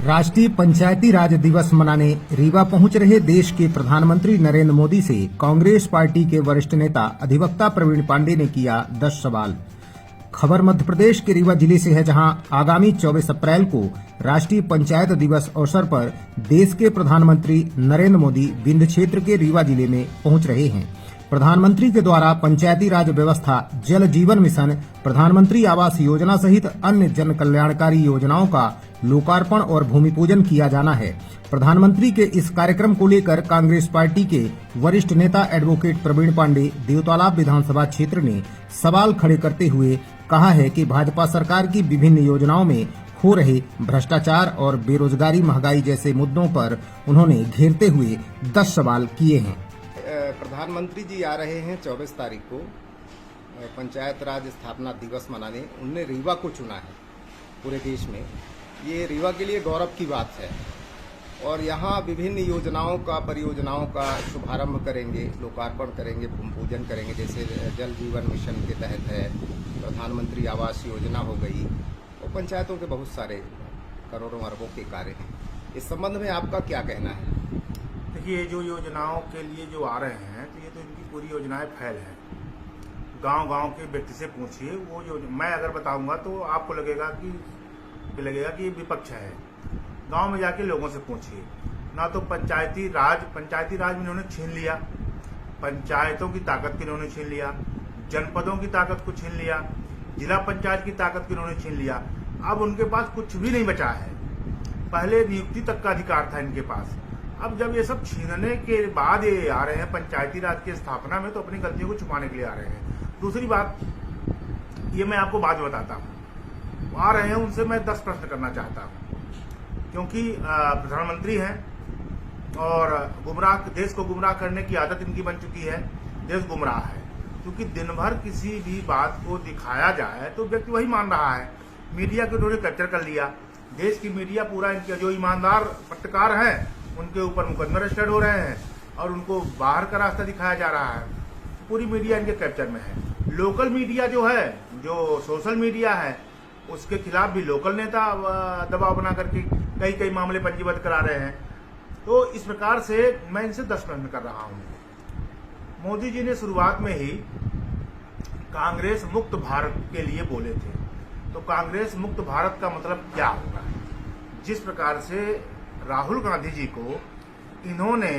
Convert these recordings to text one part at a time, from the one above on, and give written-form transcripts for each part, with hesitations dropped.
राष्ट्रीय पंचायती राज दिवस मनाने रीवा पहुंच रहे देश के प्रधानमंत्री नरेंद्र मोदी से कांग्रेस पार्टी के वरिष्ठ नेता अधिवक्ता प्रवीण पांडे ने किया 10 सवाल। खबर मध्य प्रदेश के रीवा जिले से है, जहां आगामी 24 अप्रैल को राष्ट्रीय पंचायत दिवस अवसर पर देश के प्रधानमंत्री नरेंद्र मोदी विंध्य क्षेत्र के रीवा जिले में पहुंच रहे हैं। प्रधानमंत्री के द्वारा पंचायती राज व्यवस्था, जल जीवन मिशन, प्रधानमंत्री आवास योजना सहित अन्य जन कल्याणकारी योजनाओं का लोकार्पण और भूमि पूजन किया जाना है। प्रधानमंत्री के इस कार्यक्रम को लेकर कांग्रेस पार्टी के वरिष्ठ नेता एडवोकेट प्रवीण पांडे देवतालाब विधानसभा क्षेत्र ने सवाल खड़े करते हुए कहा है कि भाजपा सरकार की विभिन्न योजनाओं में हो रहे भ्रष्टाचार और बेरोजगारी, महंगाई जैसे मुद्दों पर उन्होंने घेरते हुए 10 सवाल किए हैं। प्रधानमंत्री जी आ रहे हैं 24 तारीख को पंचायत राज स्थापना दिवस मनाने। उनने रीवा को चुना है पूरे देश में। ये रीवा के लिए गौरव की बात है और यहाँ विभिन्न योजनाओं का, परियोजनाओं का शुभारंभ करेंगे, लोकार्पण करेंगे, भूमि पूजन करेंगे। जैसे जल जीवन मिशन के तहत है, प्रधानमंत्री आवास योजना हो गई और पंचायतों के बहुत सारे करोड़ों अरबों के कार्य हैं। इस संबंध में आपका क्या कहना है? देखिए, जो योजनाओं के लिए जो आ रहे हैं तो ये तो इनकी पूरी योजनाएं फैल हैं। गांव-गांव के व्यक्ति से पूछिए, वो मैं अगर बताऊंगा तो आपको लगेगा कि ये विपक्ष है। गांव में जाके लोगों से पूछिए, ना तो पंचायती राज में इन्होंने छीन लिया, पंचायतों की ताकत की इन्होंने छीन लिया, जनपदों की ताकत को छीन लिया, जिला पंचायत की ताकत की इन्होंने छीन लिया। अब उनके पास कुछ भी नहीं बचा है। पहले नियुक्ति तक का अधिकार था इनके पास। अब जब ये सब छीनने के बाद ये आ रहे हैं पंचायती राज की स्थापना में, तो अपनी गलतियों को छुपाने के लिए आ रहे हैं। दूसरी बात, ये मैं आपको बाद में बताता हूँ। आ रहे हैं, उनसे मैं 10 प्रश्न करना चाहता हूँ, क्योंकि प्रधानमंत्री हैं और देश को गुमराह करने की आदत इनकी बन चुकी है। देश गुमराह है, क्योंकि दिन भर किसी भी बात को दिखाया जाए तो व्यक्ति वही मान रहा है। मीडिया को उन्होंने कैप्चर कर लिया। देश की मीडिया पूरा इनके जो ईमानदार पत्रकार हैं उनके ऊपर मुकदमे रजिस्टर्ड हो रहे हैं और उनको बाहर का रास्ता दिखाया जा रहा है। पूरी मीडिया इनके कैप्चर में है। लोकल मीडिया जो है, जो सोशल मीडिया है, उसके खिलाफ भी लोकल नेता दबाव बना करके कई मामले पंजीबद्ध करा रहे हैं। तो इस प्रकार से मैं इनसे 10 प्रश्न कर रहा हूं। मोदी जी ने शुरुआत में ही कांग्रेस मुक्त भारत के लिए बोले थे, तो कांग्रेस मुक्त भारत का मतलब क्या होगा? जिस प्रकार से राहुल गांधी जी को इन्होंने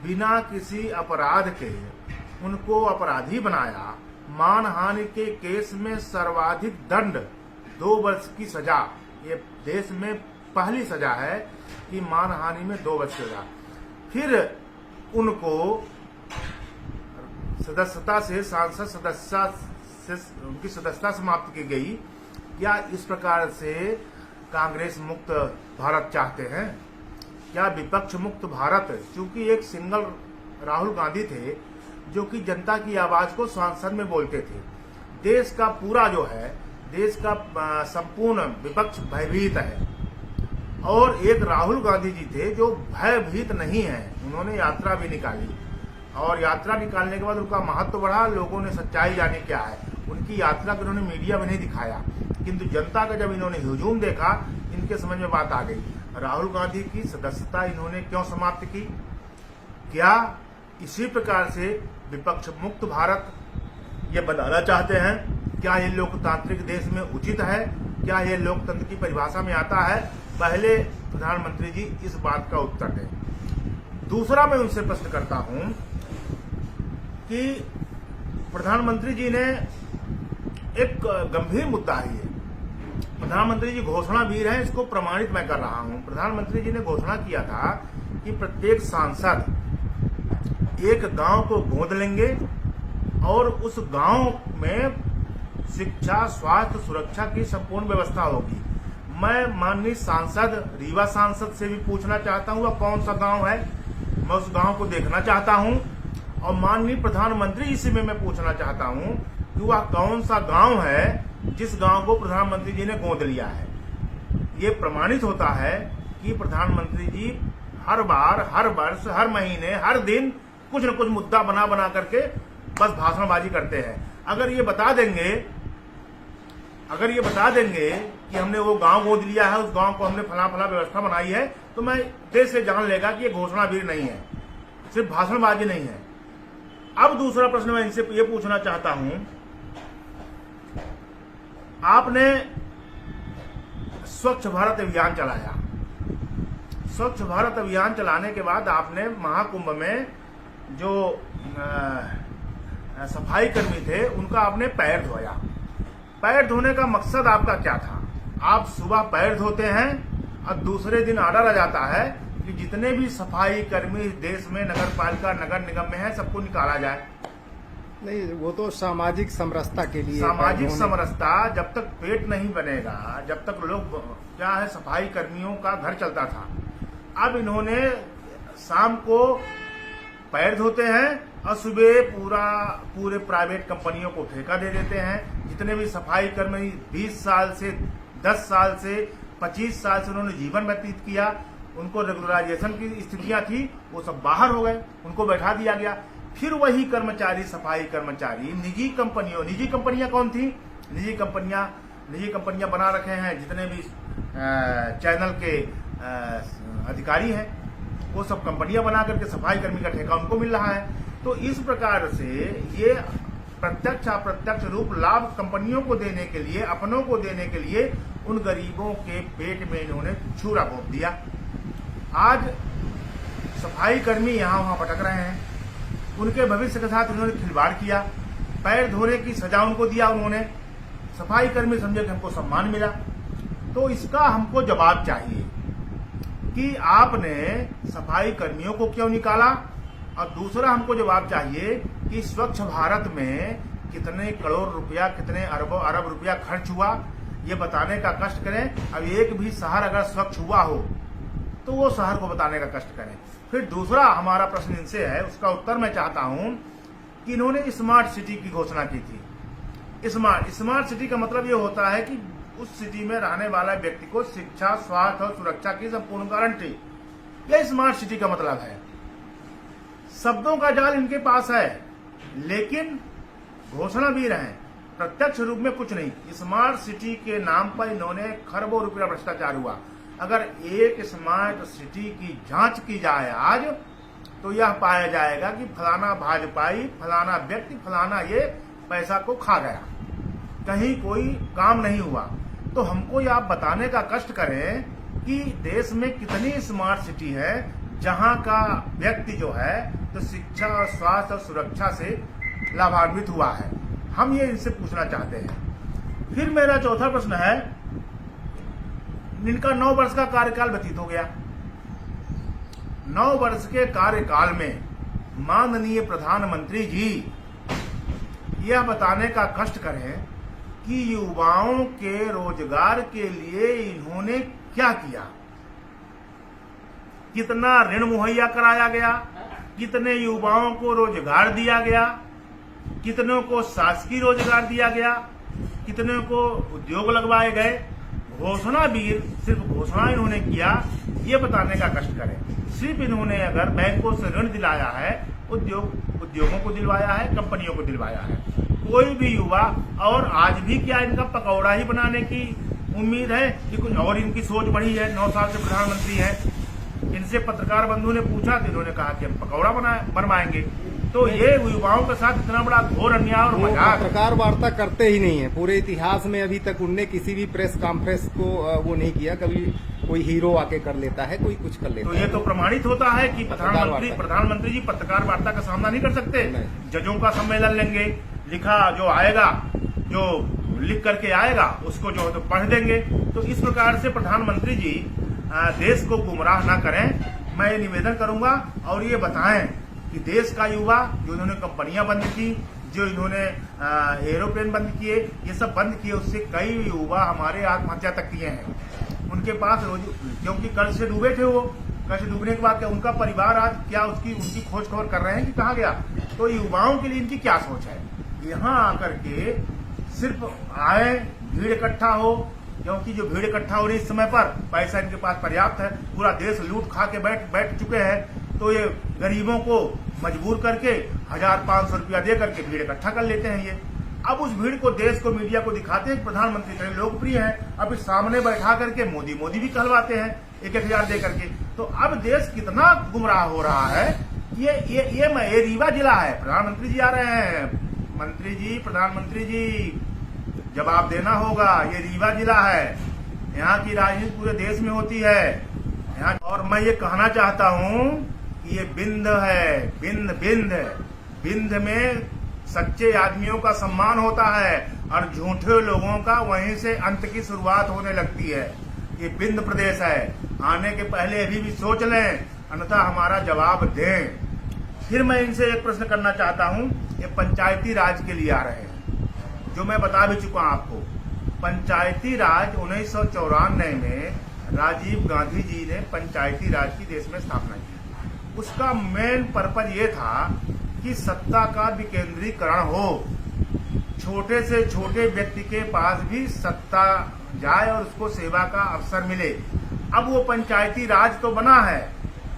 बिना किसी अपराध के उनको अपराधी बनाया, मानहानि के केस में सर्वाधिक दंड 2 वर्ष की सजा। ये देश में पहली सजा है कि मानहानि में 2 वर्ष की सजा। फिर उनको सदस्यता से, सांसद सदस्यता से उनकी सदस्यता समाप्त की गई। क्या इस प्रकार से कांग्रेस मुक्त भारत चाहते हैं? क्या विपक्ष मुक्त भारत? क्योंकि एक सिंगल राहुल गांधी थे जो कि जनता की आवाज को संसद में बोलते थे। देश का पूरा जो है, देश का संपूर्ण विपक्ष भयभीत है और एक राहुल गांधी जी थे जो भयभीत नहीं है। उन्होंने यात्रा भी निकाली और यात्रा निकालने के बाद उनका महत्व बढ़ा। लोगों ने सच्चाई जानी क्या है। उनकी यात्रा को इन्होंने मीडिया में नहीं दिखाया, किंतु जनता का जब इन्होंने हुजूम देखा, इनके समझ में बात आ गई। राहुल गांधी की सदस्यता इन्होंने क्यों समाप्त की? क्या इसी प्रकार से विपक्ष मुक्त भारत ये बनाना चाहते हैं? क्या ये लोकतांत्रिक देश में उचित है? क्या ये लोकतंत्र की परिभाषा में आता है? पहले प्रधानमंत्री जी इस बात का उत्तर दें। दूसरा, मैं उनसे प्रश्न करता हूं कि प्रधानमंत्री जी ने एक गंभीर मुद्दा है। प्रधानमंत्री जी घोषणावीर हैं, इसको प्रमाणित मैं कर रहा हूं। प्रधानमंत्री जी ने घोषणा किया था कि प्रत्येक सांसद एक गांव को गोद लेंगे और उस गांव में शिक्षा, स्वास्थ्य, सुरक्षा की संपूर्ण व्यवस्था होगी। मैं माननीय सांसद, रीवा सांसद से भी पूछना चाहता हूं वह कौन सा गांव है। मैं उस गांव को देखना चाहता हूं और माननीय प्रधानमंत्री जी से मैं पूछना चाहता हूं कि वह कौन सा गांव है जिस गांव को प्रधानमंत्री जी ने गोद लिया है। ये प्रमाणित होता है कि प्रधानमंत्री जी हर बार, हर वर्ष, हर महीने, हर दिन कुछ न कुछ मुद्दा बना करके बस भाषणबाजी करते हैं। अगर ये बता देंगे अगर ये बता देंगे कि हमने वो गांव गोद लिया है, उस गांव को हमने फला फला व्यवस्था बनाई है, तो मैं देश से जान लेगा कि ये घोषणा भी नहीं है, सिर्फ भाषणबाजी नहीं है। अब दूसरा प्रश्न मैं इनसे ये पूछना चाहता हूं, आपने स्वच्छ भारत अभियान चलाया। स्वच्छ भारत अभियान चलाने के बाद आपने महाकुंभ में जो सफाई कर्मी थे उनका आपने पैर धोया। पैर धोने का मकसद आपका क्या था? आप सुबह पैर धोते हैं और दूसरे दिन ऑर्डर आ जाता है कि जितने भी सफाई कर्मी देश में नगर पालिका नगर निगम में है सबको निकाला जाए। नहीं, वो तो सामाजिक समरसता के लिए। सामाजिक समरसता जब तक पेट नहीं बनेगा, जब तक लोग क्या है सफाई कर्मियों का घर चलता था। अब इन्होंने शाम को पैर धोते हैं और सुबह पूरे प्राइवेट कंपनियों को ठेका दे देते हैं। जितने भी सफाई कर्मी 20 साल से 10 साल से 25 साल से उन्होंने जीवन व्यतीत किया, उनको रेगुलराइजेशन की स्थितियां थी, वो सब बाहर हो गए, उनको बैठा दिया गया। फिर वही कर्मचारी सफाई कर्मचारी निजी कंपनियां कौन थी? निजी कंपनियां बना रखे हैं जितने भी चैनल के अधिकारी हैं, वो सब कंपनियां बना करके सफाई कर्मी का ठेका उनको मिल रहा है। तो इस प्रकार से ये प्रत्यक्ष अप्रत्यक्ष रूप लाभ कंपनियों को देने के लिए, अपनों को देने के लिए उन गरीबों के पेट में इन्होंने छुरा घोंप दिया। आज सफाई कर्मी यहां वहां भटक रहे हैं, उनके भविष्य के साथ उन्होंने खिलवाड़ किया। पैर धोने की सजा उनको दिया उन्होंने। सफाई कर्मी समझे कि हमको सम्मान मिला। तो इसका हमको जवाब चाहिए कि आपने सफाई कर्मियों को क्यों निकाला, और दूसरा हमको जवाब चाहिए कि स्वच्छ भारत में कितने करोड़ रुपया, कितने अरब रुपया खर्च हुआ, ये बताने का कष्ट करें। अब एक भी शहर अगर स्वच्छ हुआ हो तो वो शहर को बताने का कष्ट करें। फिर दूसरा हमारा प्रश्न इनसे है, उसका उत्तर मैं चाहता हूं कि इन्होंने स्मार्ट सिटी की घोषणा की थी। स्मार्ट सिटी का मतलब ये होता है कि उस सिटी में रहने वाला व्यक्ति को शिक्षा, स्वास्थ्य और सुरक्षा की संपूर्ण गारंटी, यह स्मार्ट सिटी का मतलब है। शब्दों का जाल इनके पास है, लेकिन घोषणा भी रहे, प्रत्यक्ष रूप में कुछ नहीं। स्मार्ट सिटी के नाम पर इन्होंने खरबों रुपया भ्रष्टाचार हुआ। अगर एक स्मार्ट सिटी की जांच की जाए आज, तो यह पाया जाएगा कि फलाना भाजपाई, फलाना व्यक्ति, फलाना ये पैसा को खा गया, कहीं कोई काम नहीं हुआ। तो हमको यह बताने का कष्ट करें कि देश में कितनी स्मार्ट सिटी है जहां का व्यक्ति जो है तो शिक्षा और स्वास्थ्य और सुरक्षा से लाभान्वित हुआ है। हम ये इनसे पूछना चाहते हैं। फिर मेरा चौथा प्रश्न है, इनका 9 वर्ष का कार्यकाल व्यतीत हो गया। 9 वर्ष के कार्यकाल में माननीय प्रधानमंत्री जी यह बताने का कष्ट करें कि युवाओं के रोजगार के लिए इन्होंने क्या किया। कितना ऋण मुहैया कराया गया, कितने युवाओं को रोजगार दिया गया, कितनों को शासकीय रोजगार दिया गया, कितनों को उद्योग लगवाए गए। घोषणा भी सिर्फ घोषणा इन्होंने किया, ये बताने का कष्ट करें। सिर्फ इन्होंने अगर बैंकों से ऋण दिलाया है, उद्योगों को दिलवाया है, कंपनियों को दिलवाया है, कोई भी युवा, और आज भी क्या इनका पकौड़ा ही बनाने की उम्मीद है कि कुछ और इनकी सोच बढ़ी है। 9 साल से प्रधानमंत्री हैं। इनसे पत्रकार बंधु ने पूछा तो इन्होंने कहा कि हम पकौड़ा बनवाएंगे। तो ये युवाओं के साथ इतना बड़ा घोर अन्याय और मजाक। पत्रकार वार्ता करते ही नहीं है पूरे इतिहास में। अभी तक उनने किसी भी प्रेस कॉन्फ्रेंस को वो नहीं किया। कभी कोई हीरो आके कर लेता है, कोई कुछ कर लेता है। तो ये तो प्रमाणित होता है कि प्रधानमंत्री जी पत्रकार वार्ता का सामना नहीं कर सकते। जजों का सम्मेलन लेंगे, लिखा जो आएगा, जो लिख करके आएगा उसको जो है तो पढ़ देंगे। तो इस प्रकार से प्रधानमंत्री जी देश को गुमराह ना करें, मैं ये निवेदन करूंगा। और ये बताएं कि देश का युवा, जो इन्होंने कंपनियां बंद की, जो इन्होंने एरोप्लेन बंद किए, ये सब बंद किए, उससे कई युवा हमारे आत्महत्या तक किए हैं। उनके पास क्योंकि कर्ज से डूबे थे, वो कर्ज से डूबने के बाद क्या उनका परिवार आज क्या उनकी खोज खबर कर रहे हैं कि कहाँ गया। तो युवाओं के लिए इनकी क्या सोच है? यहाँ आकर के सिर्फ आए, भीड़ इकट्ठा हो, क्योंकि जो भीड़ इकट्ठा हो रही इस समय पर पैसा इनके पास पर्याप्त है। पूरा देश लूट खा के बैठ चुके हैं। तो ये गरीबों को मजबूर करके 1500 रुपया दे करके भीड़ इकट्ठा कर लेते हैं। ये अब उस भीड़ को, देश को, मीडिया को दिखाते हैं प्रधानमंत्री इतने लोकप्रिय हैं, अब इस सामने बैठा करके मोदी मोदी भी कहलवाते हैं 1,000 दे करके। तो अब देश कितना गुमराह हो रहा है। ये रीवा जिला है, प्रधानमंत्री जी आ रहे हैं, मंत्री जी, प्रधानमंत्री जी जवाब देना होगा। ये रीवा जिला है, यहाँ की राजनीति पूरे देश में होती है यहाँ। और मैं ये कहना चाहता हूँ कि ये बिंद है, बिंद में सच्चे आदमियों का सम्मान होता है और झूठे लोगों का वहीं से अंत की शुरुआत होने लगती है। ये बिंद प्रदेश है, आने के पहले अभी भी सोच लें, अन्यथा हमारा जवाब दें। फिर मैं इनसे एक प्रश्न करना चाहता हूं, ये पंचायती राज के लिए आ रहे हैं, जो मैं बता भी चुका हूं आपको। पंचायती राज 1994 में राजीव गांधी जी ने पंचायती राज की देश में स्थापना की। उसका मेन पर्पज ये था कि सत्ता का विकेंद्रीकरण हो, छोटे से छोटे व्यक्ति के पास भी सत्ता जाए और उसको सेवा का अवसर मिले। अब वो पंचायती राज तो बना है,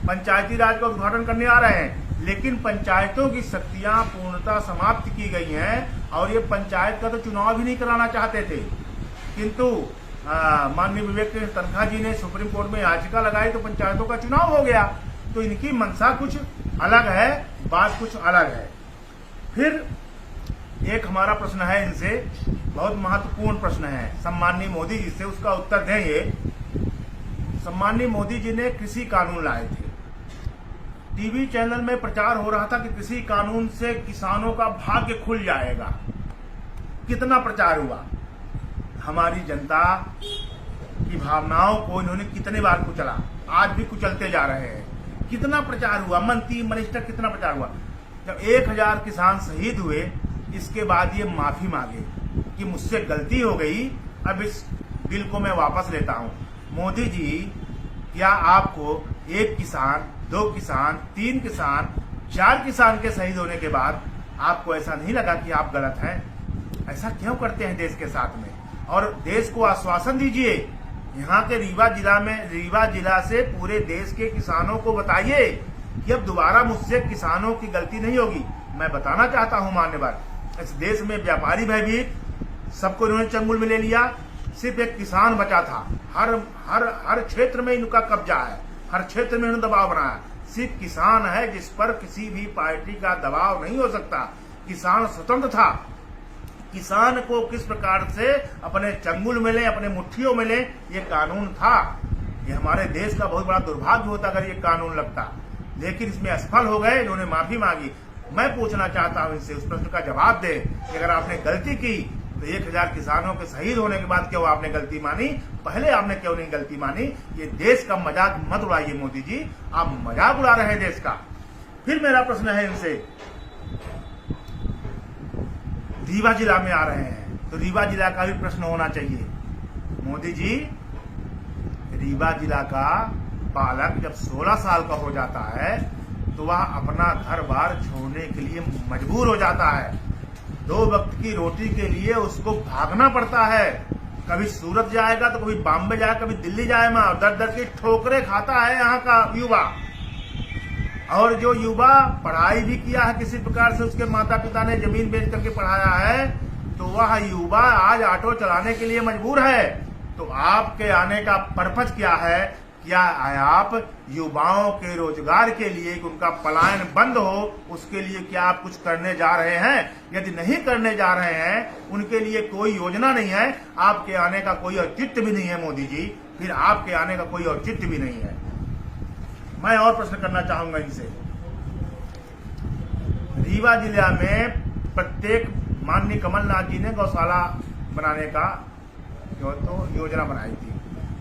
पंचायती राज का उद्घाटन करने आ रहे हैं, लेकिन पंचायतों की शक्तियां पूर्णतः समाप्त की गई हैं और ये पंचायत का तो चुनाव भी नहीं कराना चाहते थे। किंतु माननीय विवेक तनखा जी ने सुप्रीम कोर्ट में याचिका लगाई तो पंचायतों का चुनाव हो गया। तो इनकी मंशा कुछ अलग है, बात कुछ अलग है। फिर एक हमारा प्रश्न है इनसे, बहुत महत्वपूर्ण प्रश्न है, सम्माननीय मोदी जी से उसका उत्तर दें। ये सम्माननीय मोदी जी ने कृषि कानून लाए थे, टीवी चैनल में प्रचार हो रहा था कि कृषि कानून से किसानों का भाग्य खुल जाएगा। कितना प्रचार हुआ, हमारी जनता की भावनाओं को इन्होंने कितने बार कुचला, आज भी कुचलते जा रहे हैं। कितना प्रचार हुआ, मंत्री मिनिस्टर कितना प्रचार हुआ। जब 1,000 किसान शहीद हुए, इसके बाद ये माफी मांगे कि मुझसे गलती हो गई, अब इस बिल को मैं वापस लेता हूं। मोदी जी, क्या आपको 1 किसान, 2 किसान, 3 किसान, 4 किसान के शहीद होने के बाद आपको ऐसा नहीं लगा कि आप गलत हैं? ऐसा क्यों करते हैं देश के साथ में? और देश को आश्वासन दीजिए, यहाँ के रीवा जिला से पूरे देश के किसानों को बताइए कि अब दोबारा मुझसे किसानों की गलती नहीं होगी। मैं बताना चाहता हूँ मान्यवर, इस देश में व्यापारी भयभीत, सबको इन्होंने चंगुल में ले लिया, सिर्फ एक किसान बचा था। हर क्षेत्र में इनका कब्जा है, हर क्षेत्र में इन्होंने दबाव बनाया। सिर्फ किसान है जिस पर किसी भी पार्टी का दबाव नहीं हो सकता। किसान स्वतंत्र था। किसान को किस प्रकार से अपने चंगुल में ले, अपने मुट्ठियों में ले, ये कानून था। ये हमारे देश का बहुत बड़ा दुर्भाग्य होता अगर ये कानून लगता, लेकिन इसमें असफल हो गए, इन्होंने माफी मांगी। मैं पूछना चाहता हूं इनसे, उस प्रश्न का जवाब दे कि अगर आपने गलती की तो 1,000 किसानों के शहीद होने के बाद क्यों आपने गलती मानी, पहले आपने क्यों नहीं गलती मानी? ये देश का मजाक मत उड़ाइए मोदी जी, आप मजाक उड़ा रहे हैं देश का। फिर मेरा प्रश्न है इनसे, रीवा जिला में आ रहे हैं तो रीवा जिला का भी प्रश्न होना चाहिए। मोदी जी, रीवा जिला का बालक जब 16 साल का हो जाता है तो वह अपना घर बार छोड़ने के लिए मजबूर हो जाता है। 2 वक्त की रोटी के लिए उसको भागना पड़ता है। कभी सूरत जाएगा तो कभी बॉम्बे जाएगा, कभी दिल्ली जाएगा, दर दर की ठोकरें खाता है यहाँ का युवा। और जो युवा पढ़ाई भी किया है किसी प्रकार से, उसके माता पिता ने जमीन बेच करके पढ़ाया है, तो वह युवा आज ऑटो चलाने के लिए मजबूर है। तो आपके आने का पर्पज क्या है? क्या आप युवाओं के रोजगार के लिए, उनका पलायन बंद हो, उसके लिए क्या आप कुछ करने जा रहे हैं? यदि नहीं करने जा रहे हैं, उनके लिए कोई योजना नहीं है, आपके आने का कोई औचित्य भी नहीं है मोदी जी, फिर आपके आने का कोई औचित्य भी नहीं है। मैं और प्रश्न करना चाहूंगा इनसे, रीवा जिला में प्रत्येक, माननीय कमलनाथ जी ने गौशाला बनाने का तो योजना बनाई थी।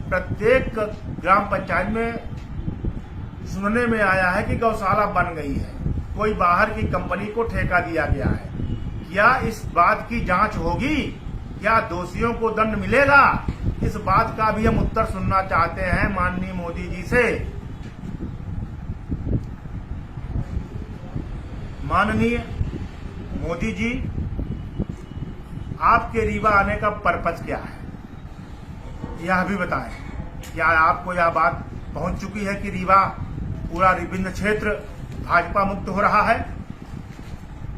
प्रत्येक ग्राम पंचायत में सुनने में आया है कि गौशाला बन गई है, कोई बाहर की कंपनी को ठेका दिया गया है। क्या इस बात की जांच होगी? क्या दोषियों को दंड मिलेगा? इस बात का भी हम उत्तर सुनना चाहते हैं माननीय मोदी जी से। माननीय मोदी जी, आपके रीवा आने का पर्पज क्या है, यह भी बताएं। क्या आपको यह बात पहुंच चुकी है कि रीवा पूरा विभिन्न क्षेत्र भाजपा मुक्त हो रहा है?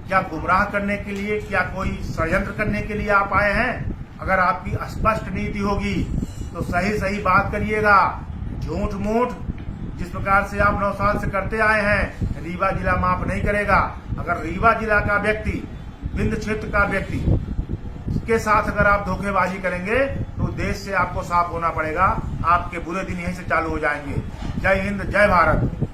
क्या गुमराह करने के लिए, क्या कोई षड्यंत्र करने के लिए आप आए हैं? अगर आपकी स्पष्ट नीति होगी तो सही सही बात करिएगा। झूठ मूठ जिस प्रकार से आप 9 साल से करते आए हैं, रीवा जिला माफ नहीं करेगा। अगर रीवा जिला का व्यक्ति, विंध्य क्षेत्र का व्यक्ति के साथ अगर आप धोखेबाजी करेंगे तो देश से आपको साफ होना पड़ेगा। आपके बुरे दिन यहीं से चालू हो जाएंगे। जय हिंद, जय भारत।